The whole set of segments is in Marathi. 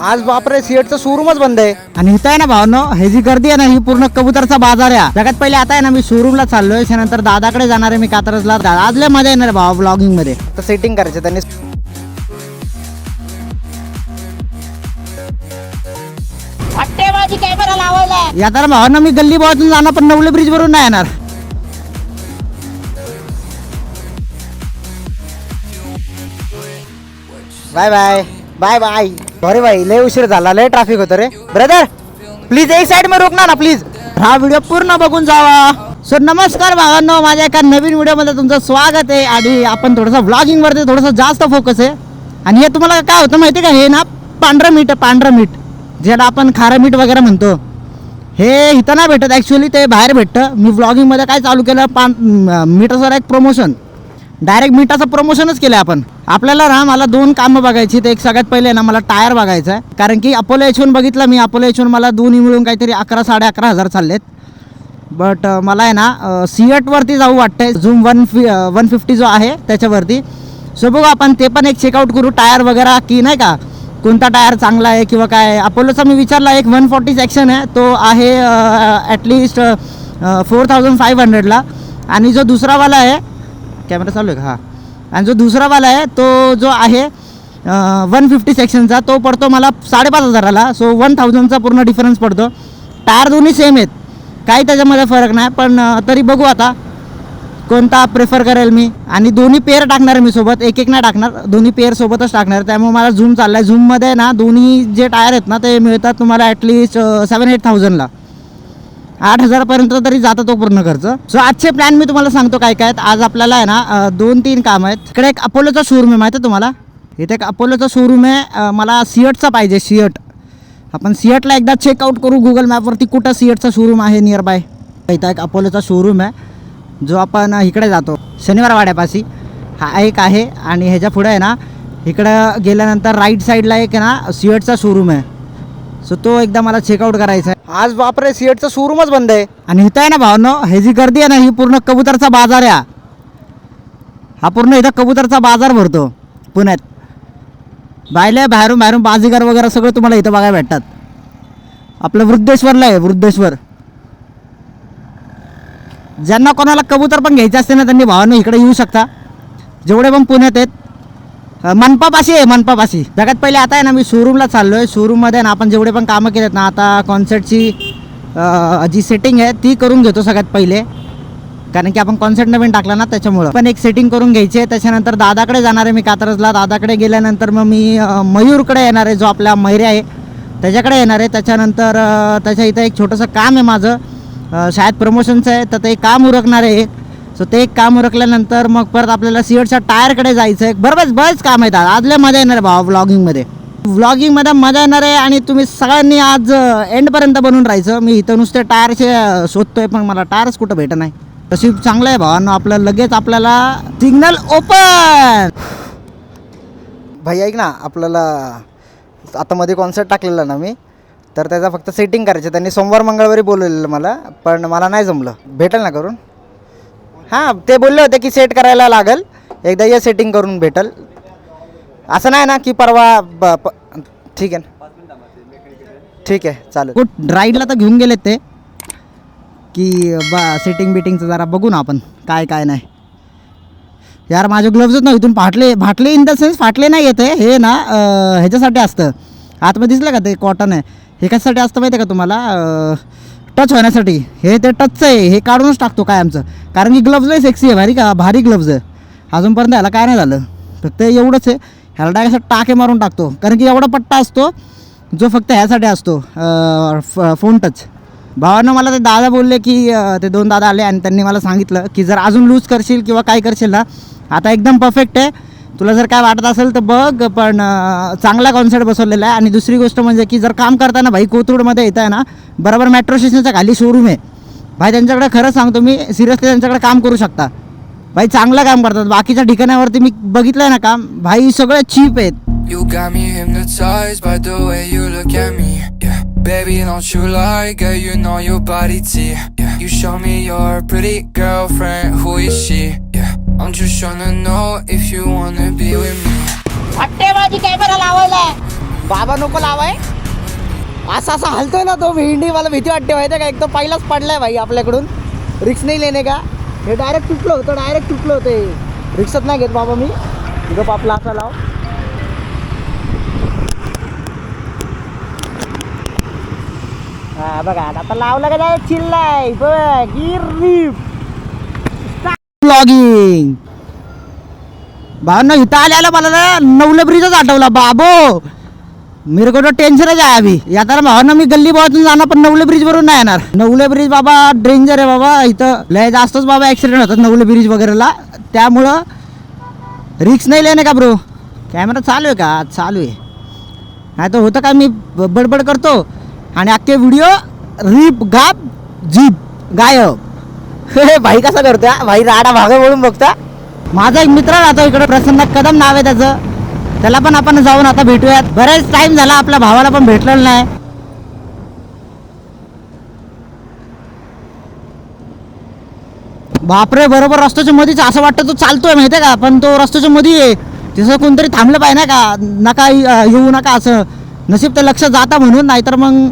आज बापरे सिएटचं शोरूमच बंद आहे. आणि इथं आहे ना भावनो, हे जी गर्दी आहे ना ही पूर्ण कबूतरचा बाजार आहे. सगळ्यात पहिले आता आहे ना मी शोरूमला चाललोय, त्यानंतर दादाकडे जाणार आहे मी कात्रजला. आज लय मजा येणार भावा ब्लॉगिंग मध्ये. तर सेटिंग करायचं त्यांनी. कॅमेरा लावायला यात्रा भावना मी गल्ली भावातून जाणार, पण नवले ब्रिज वरून नाही येणार. Bye bye bye bye. अरे भाई लय उशीर झाला, लय ट्रॅफिक होतं रे. ब्रदर प्लीज एक साइड में रोकना ना प्लीज. हा व्हिडिओ पूर्ण बघून जावा. सो नमस्कार भावांनो, माझ्या एका नवीन व्हिडिओमध्ये तुमचं स्वागत आहे. आणि आपण थोडंसं ब्लॉगिंग वरती थोडंसं जास्त फोकस आहे. आणि हे तुम्हाला काय होतं माहिती आहे का, हे ना पांढरं मीठ ज्याला आपण खारं मीठ वगैरे म्हणतो, हे इथं नाही भेटत ॲक्च्युली, ते बाहेर भेटतं. मी व्लॉगिंगमध्ये काय चालू केलं, मीठाचं एक प्रमोशन, डायरेक्ट मीठाचं प्रमोशनच केलं आपण. आपल्याला ना मला 2 कामं बघायची. तर एक सगळ्यात पहिले ना मला टायर बघायचा आहे, कारण की अपोलो H1 बघितलं मी. अपोलो H1 मला दोन्ही मिळून काहीतरी 11-11.5 चाललेत. बट मला आहे ना सिएटवरती जाऊ वाटतंय, झूम 150 जो आहे त्याच्यावरती. सो बघू आपण ते पण एक चेकआउट करू, टायर वगैरे की नाही का, कोणता टायर चांगला आहे किंवा काय. अपोलोचा मी विचारला, एक 140 सेक्शन आहे, तो आहे ॲटलिस्ट 4500ला. आणि जो दुसरावाला आहे, कॅमेरा चालू आहे का, हां, आणि जो दुसरावाला आहे तो जो आहे 150 सेक्शनचा, तो पडतो मला 5500ला. सो 1000चा पूर्ण डिफरन्स पडतो. टायर दोन्ही सेम आहेत, काही त्याच्यामध्ये फरक नाही. पण तरी बघू आता कोणता प्रेफर करेल मी. आणि दोन्ही पेअर टाकणार मी सोबत, एक नाही टाकणार, दोन्ही पेअर सोबतच टाकणार. त्यामुळे मला झूम चालला आहे. झूममध्ये ना दोन्ही जे टायर आहेत ना ते मिळतात तुम्हाला ॲटलिस्ट 7-8,000ला. 8,000पर्यंत तरी जातं तो पूर्ण खर्च. सो आजचे प्लॅन मी तुम्हाला सांगतो काय काय आहेत. आज आपल्याला आहे ना 2-3 कामं आहेत. इकडे एक अपोलोचा शोरूम आहे, माहिती आहे तुम्हाला, इथे एक अपोलोचा शोरूम आहे. मला सिएटचा पाहिजे, सिएट. आपण सिएटला एकदा चेकआउट करू गुगल मॅपवरती, कुठं सिएटचा शोरूम आहे नियर बाय. इथं एक अपोलोचा शोरूम आहे, जो आपण इकडे जातो शनिवार वाड्यापाशी, हा एक आहे. आणि ह्याच्या पुढे आहे ना, इकडं गेल्यानंतर राईट साईडला एक आहे ना सिएटचा शोरूम आहे. सो तो एकदा मला चेकआउट करायचा आहे. आज बापरे सिएटचं शोरूमच बंद आहे. आणि इथं आहे ना भावनो, हे जी गर्दी आहे ना ही पूर्ण कबूतरचा बाजार आहे. हा पूर्ण इथं कबूतरचा बाजार भरतो पुण्यात. बाहेरून बाजीगर वगैरे सगळं तुम्हाला इथं बघायला भेटतात. आपलं वृद्धेश्वरला आहे, वृद्धेश्वर. ज्यांना कोणाला कबूतर पण घ्यायचे असते ना त्यांनी भावांनो इकडे येऊ शकता, जेवढे पण पुण्यात आहेत. मनपापाशी आहे, मनपापाशी. सगळ्यात पहिले आता आहे ना मी शोरूमला चाललो आहे. शोरूममध्ये ना आपण जेवढे पण कामं केलेत ना, आता कॉन्सर्टची जी सेटिंग आहे ती करून घेतो सगळ्यात पहिले, कारण की आपण कॉन्सर्ट नवीन टाकला ना त्याच्यामुळं. पण एक सेटिंग करून घ्यायची आहे. त्याच्यानंतर दादाकडे जाणार आहे मी कात्रजला. दादाकडे गेल्यानंतर मग मी मयूरकडे येणार आहे, जो आपला मैरे आहे त्याच्याकडे येणार आहे. त्याच्यानंतर त्याच्या इथं एक छोटंसं काम आहे माझं, शाळेत प्रमोशनचं आहे, तर ते काम उरकणार आहे. सो ते एक काम उरकल्यानंतर मग परत आपल्याला सिएटच्या टायरकडे जायचं आहे. बरेच काम आहेत. आज लय मजा येणार आहे भावा ब्लॉगिंगमध्ये मजा येणार आहे. आणि तुम्ही सगळ्यांनी आज एंडपर्यंत बनवून राहायचं. मी इथं नुसते टायरचे शोधतोय, पण मला टायरच कुठं भेटत नाही. तशी चांगलं आहे भावांनो, आपलं लगेच आपल्याला सिग्नल ओपन. भाई ऐक ना, आपल्याला आता मध्ये कॉन्सर्ट टाकलेला ना मी, तर त्याचा फक्त सेटिंग करायचं. त्यांनी सोमवार मंगळवारी बोलवलेलं मला, पण मला नाही जमलं. भेटेल ना करून? हां, ते बोलले होते की सेट करायला लागेल, एकदा ये सेटिंग करून भेटेल. असं नाही ना की परवा ठीक आहे ना, ठीक आहे चालेल. कुठ राईडला तर घेऊन गेलेत ते, की सेटिंग बिटिंगचं जरा बघू ना आपण काय नाही. यार माझे ग्लोव्हजच ना इथून फाटले इन द सेन्स फाटले नाही येते. हे ना ह्याच्यासाठी असतं, आतमध्ये दिसलं का ते कॉटन आहे, हे कशासाठी असतं माहिती आहे का तुम्हाला, टच होण्यासाठी. हे ते टचचं आहे, हे काढूनच टाकतो काय आमचं, कारण की ग्लव्ज लय सेक्सी आहे, भारी ग्लव्ज आहे. अजूनपर्यंत ह्याला काय नाही झालं, फक्त एवढंच आहे, ह्याला डायरेक्ट असं टाके मारून टाकतो, कारण की एवढा पट्टा असतो जो फक्त ह्यासाठी असतो, फोन टच. भावांना मला ते दादा बोलले की ते 2 दादा आले आणि त्यांनी मला सांगितलं की जर अजून लूज करशील किंवा काय करशील ना, आता एकदम परफेक्ट आहे. तुला जर काय वाटत असेल तर बघ, पण चांगला कॉन्सेप्ट बसवलेला आहे. आणि दुसरी गोष्ट म्हणजे की जर काम करताना भाई कोथरूडमध्ये येत आहे ना, बरोबर मेट्रो स्टेशनच्या खाली शोरूम आहे भाई. त्यांच्याकडे खरं सांगतो मी, सिरियसली त्यांच्याकडे काम करू शकता भाई, चांगलं काम करतात. बाकीच्या ठिकाणावरती मी बघितलं आहे ना काम भाई, सगळे चीप आहेत. You got me hypnotized by the way you look at me, yeah. Baby, don't you lie, girl, you know your body T, yeah. You show me your pretty girlfriend, who is she, yeah. I'm just tryna know if you wanna be with me. Camera लावायला बाबा नको लावाय. असा हलतोय ना तो भेंडी, मला भीती वाटते माहिती का. एक तो पहिलाच पडलाय भाई आपल्याकडून. रिक्स नाही लेणे का. हे डायरेक्ट तुटलं होतं हे. रिक्सच नाही घेत बाबा मी. गप आपला असा लाव. हा बघा आता लावलं का जाय चिल्लाय बघ. ब्लॉगिंग भावना इथं आल्याला मला ना नवले ब्रिजच आठवला बाबो. मेरे को तो टेन्शनच आहे अभी. येताना भावना मी गल्ली बोळातून जाणार पण नवले ब्रिज वरून नाही येणार. नवले ब्रिज बाबा डेंजर आहे बाबा. इथं लय जास्तच बाबा ॲक्सिडेंट होतात नवले ब्रिज वगैरेला. त्यामुळं रिक्स नाही लेणे का ब्रो. कॅमेरा चालू आहे का. चालू आहे. नाही तर होतं का मी बडबड करतो आणि अख्खे व्हिडिओ रिप गाप जीप गायब. हे भाई कसा करतो भाई. राडा भागा वळून बघता. माझा एक मित्र राहतो इकडे प्रसन्न कदम नाव आहे त्याचं. त्याला पण आपण जाऊन आता भेटूयात. बरेच टाइम झाला आपल्या भावाला पण भेटलेलं नाही. बापरे बरोबर रस्त्याच्या मध्येच असं वाटतं तो चालतोय माहिती आहे का. पण तो रस्त्याच्या मध्ये आहे. तिथं कोणतरी थांबलं पाहिजे ना का. नका येऊ नका असं. नशीब तर लक्ष जाता म्हणून. नाहीतर मग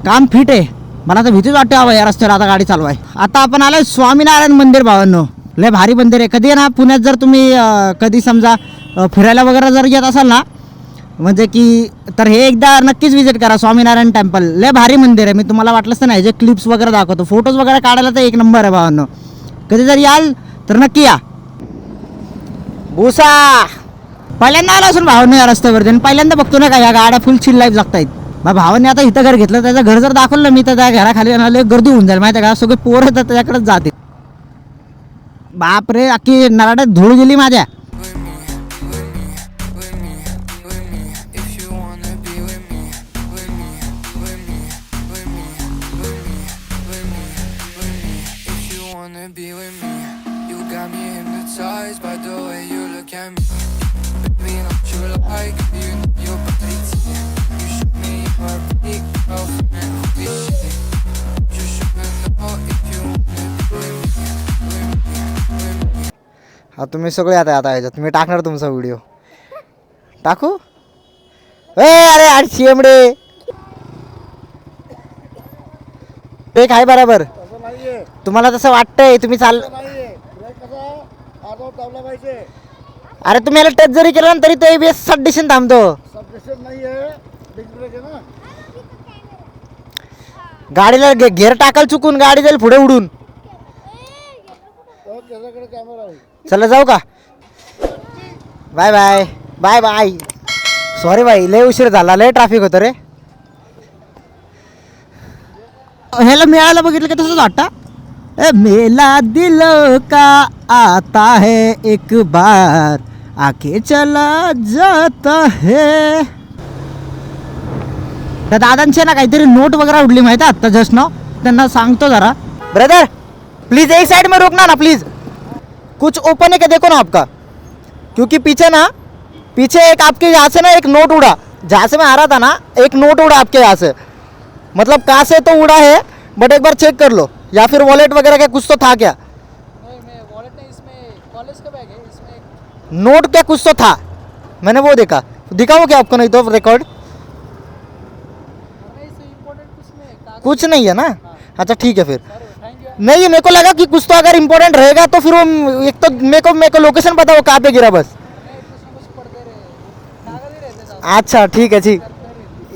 काम फिट आहे. मला तर भीतीच वाटते बाबा या रस्त्यावर आता गाडी चालवाय. आता आपण आलोय स्वामीनारायण मंदिर भावांनो. लय भारी मंदिर आहे. कधी ना पुण्यात जर तुम्ही कधी समजा फिरायला वगैरे जर येत असाल ना म्हणजे की तर हे एकदा नक्कीच विजिट करा स्वामीनारायण टेम्पल. लय भारी मंदिर आहे. मी तुम्हाला वाटलंच नाही जे क्लिप्स वगैरे दाखवतो. फोटोज वगैरे काढायला तर एक नंबर आहे भावांनो. कधी जर याल तर नक्की या. भुसा पहिल्यांदा आला असून भावांनो या रस्त्यावरती. आणि पहिल्यांदा बघतो ना का या गाड्या फुल चिल लाईफ जगतायत. मग भावांनी आता इथं घर घेतलं. त्याचं घर जर दाखवलं मी तर त्या घराखाली आले गर्दी होऊन जाईल माहिती आहे का. सगळे पोरं तर त्याच्याकडेच जाते. बापरे अख्खी नराड्यात धूळ गेली माझ्या. Be with me, you got me hypnotized by the way you look at me. Baby, don't you like you know your body tea. You show me your pretty girlfriend who is she. You should know if you wanna be with me. हा तुम्ही सगळे आता याच्यात मी टाकणार तुमचा व्हिडिओ. टाकू. अरे अरे शेमडे ते काय बरोबर. तुम्हाला तसं वाटतंय तुम्ही अरे तुम्ही याला टच जरी केलं ना तरी तो ABS सब डिशन थांबतो. गाडीला घेर टाकाल चुकून गाडी जाईल पुढे उडून. चला जाऊ का. Bye bye bye bye. Sorry बाई लय उशीर झाला. लय ट्रॅफिक होतं रे. ह्याला मिळायला बघितलं का तसंच वाटतं. मेला दिल का आता है एक बार आके चला जाता है. त्या दादांचे ना काहीतरी नोट वगैरे उडली माहिती आहे आत्ता जस्ट नाव. त्यांना सांगतो जरा ब्रदर प्लीज एक साइड में रुकना ना प्लीज. कुछ ओपन है क्या देखो ना आपका. क्योंकि पीछे एक आपके यहाँ से ना एक नोट उड़ा. जहाँ से मैं आ रहा था ना एक नोट उड़ा आपके यहाँ से. मतलब कहाँ से तो उड़ा है बट एक बार चेक कर लो. या फिर वॉलेट वगैरह का कुछ तो था क्या. नहीं मैं वॉलेट नहीं, इसमें कॉलेज का बैग है. इसमें नोट क्या कुछ तो था. मैंने वो देखा. दिखाओ क्या आपको नहीं तो रिकॉर्ड. नहीं इससे इम्पोर्टेंट कुछ नहीं है. कागज कुछ नहीं है ना. अच्छा ठीक है फिर. Thank you. नहीं मेरे को लगा कि कुछ तो अगर इम्पोर्टेंट रहेगा तो फिर वो एक तो मेरे को लोकेशन पता वो कहाँ पे गिरा बस. नहीं कुछ ना कुछ पढ़ते रहे. कागज ही रहते साथ. अच्छा ठीक है ठीक.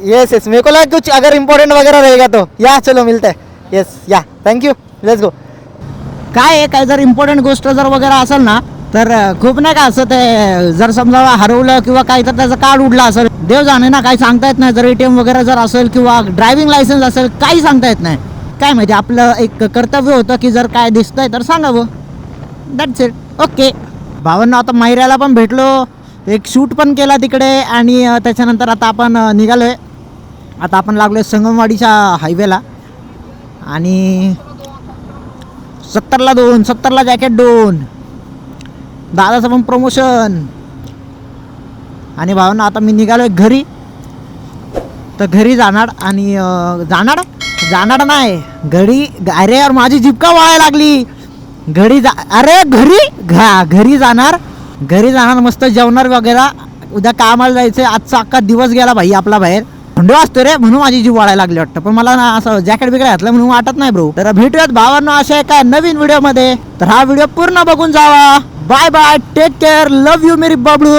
यस यस मेरे को लगा कुछ अगर इम्पोर्टेंट वगैरह रहेगा तो या चलो मिलते हैं. यस या थँक्यू लेट्स गो. काय आहे काय जर इम्पॉर्टंट गोष्ट जर वगैरे असेल ना तर खूप नाही का असं ते जर समजा हरवलं किंवा काही तर त्याचं कार्ड उडलं असेल देव जाणे ना. काही सांगता येत नाही. जर ATM वगैरे जर असेल किंवा ड्रायव्हिंग लायसन्स असेल काही सांगता येत नाही. काय माहिती आपलं एक कर्तव्य होतं की जर काय दिसतंय तर सांगावं. That's it. ओके भावांना आता मैऱ्याला पण भेटलो. एक शूट पण केला तिकडे आणि त्याच्यानंतर आता आपण निघालो आहे. आता आपण लागलो आहे संगमवाडीच्या हायवेला. आणि 70ला 2 70ला जॅकेट 2 दादाचं पण प्रमोशन. आणि भावना आता मी निघालो आहे घरी. तर घरी जाणार आणि जाणार नाही घरी. अरे यार माझी जीभ का वळायला लागली. घरी जाणार. घरी जाणार मस्त जेवणार वगैरे उद्या कामाला जायचं आहे. आजचा अख्खा दिवस गेला भाई आपला बाहेर. थंडी वाजतो रे म्हणून माझी जीव वाढायला लागली वाटतं. पण मला ना असं जॅकेट बिकेट घातलं म्हणून वाटत नाही ब्रो. तर भेटूयात भावांनो अशा एका नवीन व्हिडिओमध्ये. तर हा व्हिडिओ पूर्ण बघून जावा. Bye bye, take care, love you मेरी बबडू.